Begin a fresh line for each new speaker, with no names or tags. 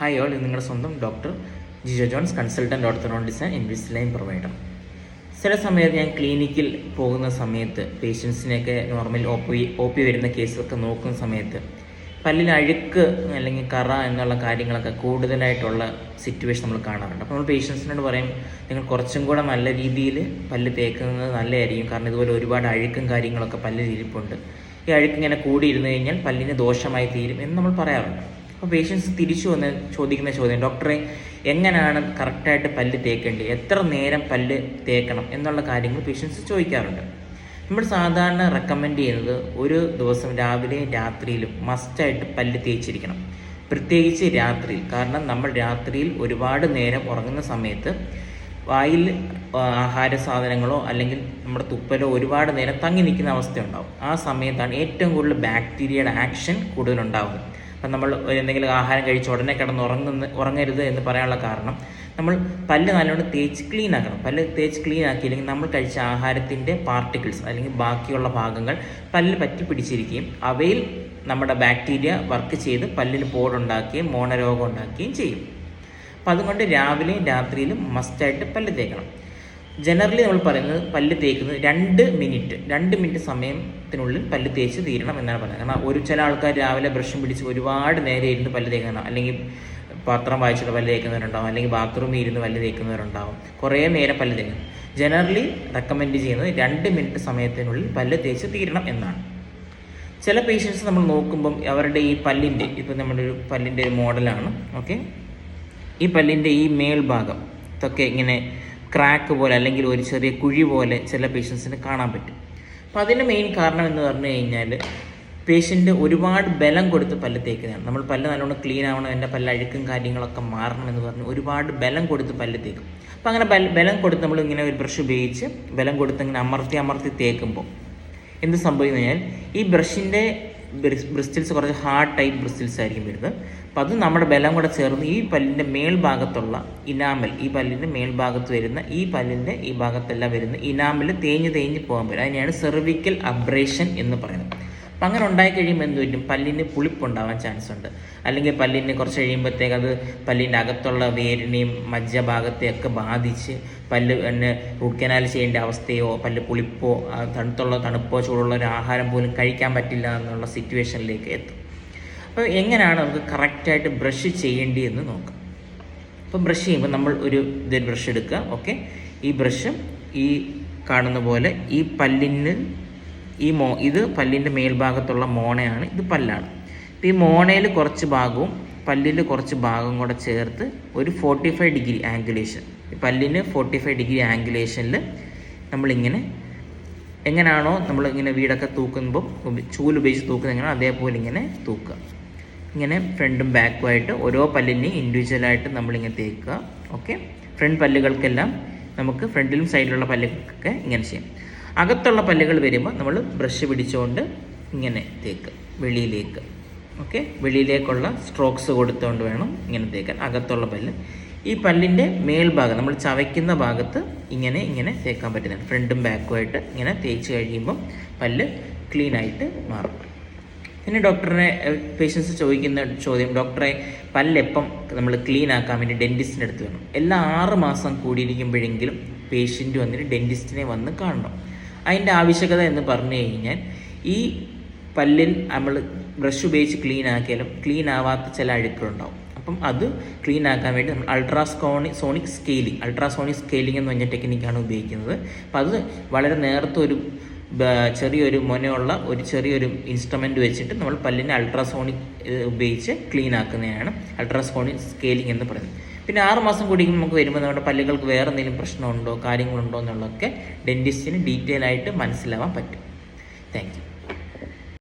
Hi all, ഇത് നിങ്ങളുടെ സ്വന്തം doctor Jijo Johns, consultant orthodontist and Invisalign provider. ചില സമയത്ത് ഞാൻ ക്ലിനിക്കിൽ പോകുന്ന സമയത്ത് പേഷ്യൻസിനെയൊക്കെ നോർമൽ ഒ പി വരുന്ന കേസൊക്കെ നോക്കുന്ന സമയത്ത് പല്ലിൽ അഴുക്ക് അല്ലെങ്കിൽ കറ എന്നുള്ള കാര്യങ്ങളൊക്കെ കൂടുതലായിട്ടുള്ള സിറ്റുവേഷൻ നമ്മൾ കാണാറുണ്ട്. അപ്പോൾ നമ്മൾ പേഷ്യൻസിനോട് പറയും, നിങ്ങൾ കുറച്ചും കൂടെ നല്ല രീതിയിൽ പല്ല് തേക്കുന്നത് നല്ലതായിരിക്കും, കാരണം ഇതുപോലെ ഒരുപാട് അഴുക്കും കാര്യങ്ങളൊക്കെ പല്ലിൽ ഇരിപ്പുണ്ട്. ഈ അഴുക്ക് ഇങ്ങനെ കൂടിയിരുന്നു കഴിഞ്ഞാൽ പല്ലിന് ദോഷമായി തീരും എന്ന് നമ്മൾ പറയാറുണ്ട്. അപ്പോൾ പേഷ്യൻസ് തിരിച്ചു വന്ന് ചോദിക്കുന്ന ചോദ്യം, ഡോക്ടറെ എങ്ങനെയാണ് കറക്റ്റായിട്ട് പല്ല് തേക്കേണ്ടത്, എത്ര നേരം പല്ല് തേക്കണം എന്നുള്ള കാര്യങ്ങൾ പേഷ്യൻസ് ചോദിക്കാറുണ്ട്. നമ്മൾ സാധാരണ റെക്കമെൻഡ് ചെയ്യുന്നത് ഒരു ദിവസം രാവിലെയും രാത്രിയിലും മസ്റ്റായിട്ട് പല്ല് തേച്ചിരിക്കണം, പ്രത്യേകിച്ച് രാത്രിയിൽ. കാരണം നമ്മൾ രാത്രിയിൽ ഒരുപാട് നേരം ഉറങ്ങുന്ന സമയത്ത് വായിൽ ആഹാര സാധനങ്ങളോ അല്ലെങ്കിൽ നമ്മുടെ തുപ്പലോ ഒരുപാട് നേരം തങ്ങി നിൽക്കുന്ന അവസ്ഥയുണ്ടാവും. ആ സമയത്താണ് ഏറ്റവും കൂടുതൽ ബാക്ടീരിയയുടെ ആക്ഷൻ കൂടുതലുണ്ടാകുന്നത്. അപ്പം നമ്മൾ എന്തെങ്കിലും ആഹാരം കഴിച്ച് ഉടനെ കിടന്ന് ഉറങ്ങരുത് എന്ന് പറയാനുള്ള കാരണം, നമ്മൾ പല്ല് നല്ലോണം തേച്ച് ക്ലീൻ ആക്കണം. പല്ല് തേച്ച് ക്ലീൻ ആക്കിയില്ലെങ്കിൽ നമ്മൾ കഴിച്ച ആഹാരത്തിൻ്റെ പാർട്ടിക്കിൾസ് അല്ലെങ്കിൽ ബാക്കിയുള്ള ഭാഗങ്ങൾ പല്ല് പറ്റി പിടിച്ചിരിക്കുകയും അവയിൽ നമ്മുടെ ബാക്ടീരിയ വർക്ക് ചെയ്ത് പല്ലിന് പോടുണ്ടാക്കുകയും മോണരോഗം ഉണ്ടാക്കുകയും ചെയ്യും. അപ്പം അതുകൊണ്ട് രാവിലെയും രാത്രിയിലും മസ്റ്റായിട്ട് പല്ല് തേക്കണം. ജനറലി നമ്മൾ പറയുന്നത് പല്ല് തേക്കുന്നത് 2 മിനിറ്റ് സമയത്തിനുള്ളിൽ പല്ല് തേച്ച് തീരണം എന്നാണ് പറയുന്നത്. കാരണം ചില ആൾക്കാർ രാവിലെ ബ്രഷും പിടിച്ച് ഒരുപാട് നേരം ഇരുന്ന് പല്ല് തേക്കുന്നതാണ്, അല്ലെങ്കിൽ പത്രം വായിച്ചിട്ട് പല്ല് തേക്കുന്നവരുണ്ടാവും, അല്ലെങ്കിൽ ബാത്റൂമിൽ ഇരുന്ന് പല്ല് തേക്കുന്നവരുണ്ടാവും, കുറേ നേരം പല്ല് തേക്കുന്നത്. ജനറലി റെക്കമെൻഡ് ചെയ്യുന്നത് 2 മിനിറ്റ് സമയത്തിനുള്ളിൽ പല്ല് തേച്ച് തീരണം എന്നാണ്. ചില പേഷ്യൻസ് നമ്മൾ നോക്കുമ്പം അവരുടെ ഈ പല്ലിൻ്റെ, ഇപ്പോൾ നമ്മുടെ ഒരു പല്ലിൻ്റെ ഒരു മോഡലാണ്, ഓക്കെ, ഈ പല്ലിൻ്റെ ഈ മേൽഭാഗം ഇതൊക്കെ ഇങ്ങനെ ക്രാക്ക് പോലെ അല്ലെങ്കിൽ ഒരു ചെറിയ കുഴി പോലെ ചില പേഷ്യൻസിന് കാണാൻ പറ്റും. അപ്പോൾ അതിൻ്റെ മെയിൻ കാരണം എന്ന് പറഞ്ഞു കഴിഞ്ഞാൽ പേഷ്യൻ്റ് ഒരുപാട് ബലം കൊടുത്ത് പല്ല് തേക്കുന്നതാണ്. നമ്മൾ പല്ല് നല്ലോണം ക്ലീൻ ആവണം, എൻ്റെ പല്ല് അഴുക്കും കാര്യങ്ങളൊക്കെ മാറണം എന്ന് പറഞ്ഞ് ഒരുപാട് ബലം കൊടുത്ത് പല്ല് തേക്കും. അപ്പോൾ അങ്ങനെ ബലം കൊടുത്ത് നമ്മൾ ഇങ്ങനെ ഒരു ബ്രഷ് ഉപയോഗിച്ച് ബലം കൊടുത്ത് ഇങ്ങനെ അമർത്തി തേക്കുമ്പോൾ എന്ത് സംഭവിക്കുന്നു കഴിഞ്ഞാൽ ഈ ബ്രഷിൻ്റെ ബ്രിസ്റ്റിൽസ് കുറച്ച് ഹാർഡ് ടൈപ്പ് ബ്രിസ്റ്റിൽസ് ആയിരിക്കും വരുന്നത്. അപ്പോൾ അത് നമ്മുടെ ബലം കൂടെ ചേർന്ന് ഈ പല്ലിൻ്റെ മേൽഭാഗത്തുള്ള ഇനാമൽ, ഈ പല്ലിൻ്റെ മേൽഭാഗത്ത് വരുന്ന ഈ പല്ലിൻ്റെ ഈ ഭാഗത്തെല്ലാം വരുന്ന ഇനാമൽ തേഞ്ഞ് പോകാൻ പറ്റും. അതിനെയാണ് സെർവിക്കൽ അബ്രേഷൻ എന്ന് പറയുന്നത്. അപ്പം അങ്ങനെ ഉണ്ടായി കഴിയുമ്പോൾ എന്ത് പറ്റും, പല്ലിന് പുളിപ്പുണ്ടാവാൻ ചാൻസ് ഉണ്ട്. അല്ലെങ്കിൽ പല്ലിന് കുറച്ച് കഴിയുമ്പോഴത്തേക്ക് അത് പല്ലിൻ്റെ അകത്തുള്ള വേരിനെയും മജ്ജഭാഗത്തെയൊക്കെ ബാധിച്ച് പല്ല് റൂട്ട് കനാൽ ചെയ്യേണ്ട അവസ്ഥയോ പല്ല് പുളിപ്പോ തണുപ്പോ ചൂടുള്ള ഒരു ആഹാരം പോലും കഴിക്കാൻ പറ്റില്ല എന്നുള്ള സിറ്റുവേഷനിലേക്ക് എത്തും. അപ്പോൾ എങ്ങനെയാണ് നമുക്ക് കറക്റ്റായിട്ട് ബ്രഷ് ചെയ്യേണ്ടതെന്ന് നോക്കാം. അപ്പോൾ ബ്രഷ് ചെയ്യുമ്പോൾ നമ്മൾ ഇതൊരു ബ്രഷ് എടുക്കുക, ഓക്കെ. ഈ ബ്രഷ് ഈ കാണുന്ന പോലെ ഈ പല്ലിന് ഇത് പല്ലിൻ്റെ മേൽഭാഗത്തുള്ള മോണയാണ്, ഇത് പല്ലാണ്. അപ്പോൾ ഈ മോണയിൽ കുറച്ച് ഭാഗവും പല്ലിൽ കുറച്ച് ഭാഗവും കൂടെ ചേർത്ത് ഒരു 45 ഡിഗ്രി ആംഗുലേഷൻ, പല്ലിന് 45 ഡിഗ്രി ആംഗുലേഷനിൽ നമ്മളിങ്ങനെ എങ്ങനെയാണോ നമ്മളിങ്ങനെ വീടൊക്കെ തൂക്കുമ്പോൾ ചൂലുപയോഗിച്ച് തൂക്കുന്നത് എങ്ങനെയാണോ അതേപോലെ ഇങ്ങനെ തൂക്കുക. ഇങ്ങനെ ഫ്രണ്ടും ബാക്കുമായിട്ട് ഓരോ പല്ലിനെയും ഇൻഡിവിജ്വലായിട്ട് നമ്മളിങ്ങനെ തേക്കുക, ഓക്കെ. ഫ്രണ്ട് പല്ലുകൾക്കെല്ലാം നമുക്ക് ഫ്രണ്ടിലും സൈഡിലുള്ള പല്ലുകൾക്കൊക്കെ ഇങ്ങനെ ചെയ്യാം. അകത്തുള്ള പല്ലുകൾ വരുമ്പോൾ നമ്മൾ ബ്രഷ് പിടിച്ചുകൊണ്ട് ഇങ്ങനെ തേക്കുക വെളിയിലേക്ക്, ഓക്കെ. വെളിയിലേക്കുള്ള സ്ട്രോക്സ് കൊടുത്തുകൊണ്ട് വേണം ഇങ്ങനെ തേക്കാൻ അകത്തുള്ള പല്ല്. ഈ പല്ലിൻ്റെ മേൽഭാഗം നമ്മൾ ചവയ്ക്കുന്ന ഭാഗത്ത് ഇങ്ങനെ തേക്കാൻ പറ്റുന്നതാണ്. ഫ്രണ്ടും ബാക്കുമായിട്ട് ഇങ്ങനെ തേച്ച് കഴിയുമ്പോൾ പല്ല് ക്ലീനായിട്ട് മാറും. പിന്നെ പേഷ്യൻസ് ചോദിക്കുന്ന ചോദ്യം, ഡോക്ടറെ പല്ലെപ്പം നമ്മൾ ക്ലീൻ ആക്കാൻ വേണ്ടി ഡെൻറ്റിസ്റ്റിൻ്റെ അടുത്ത് വേണം. എല്ലാ 6 മാസം കൂടിയിരിക്കുമ്പോഴെങ്കിലും പേഷ്യൻ്റ് വന്നിട്ട് ഡെൻറ്റിസ്റ്റിനെ വന്ന് കാണണം. അതിൻ്റെ ആവശ്യകത എന്ന് പറഞ്ഞു കഴിഞ്ഞാൽ ഈ പല്ലിൽ നമ്മൾ ബ്രഷ് ഉപയോഗിച്ച് ക്ലീൻ ആക്കിയാലും ക്ലീൻ ആവാത്ത ചില അഴുക്കുകളുണ്ടാവും. അപ്പം അത് ക്ലീൻ ആക്കാൻ വേണ്ടി നമ്മൾ അൾട്രാസോണിക് സ്കെയിലിംഗ് എന്ന് പറഞ്ഞ ടെക്നിക്കാണ് ഉപയോഗിക്കുന്നത്. അപ്പം അത് വളരെ നേരത്തെ ചെറിയൊരു മുനയുള്ള ചെറിയൊരു ഇൻസ്ട്രുമെൻ്റ് വെച്ചിട്ട് നമ്മൾ പല്ലിനെ അൾട്രാസോണിക് ഉപയോഗിച്ച് ക്ലീൻ ആക്കുന്നതാണ് അൾട്രാസോണിക് സ്കെയിലിംഗ് എന്ന് പറയുന്നത്. പിന്നെ 6 മാസം കൂടി നമുക്ക് വരുമ്പോൾ നമ്മുടെ പല്ലുകൾക്ക് വേറെ എന്തെങ്കിലും പ്രശ്നമുണ്ടോ കാര്യങ്ങളുണ്ടോ എന്നുള്ളതൊക്കെ ഡെൻറ്റിസ്റ്റിന് ഡീറ്റെയിൽ ആയിട്ട് മനസ്സിലാവാൻ പറ്റും. Thank you.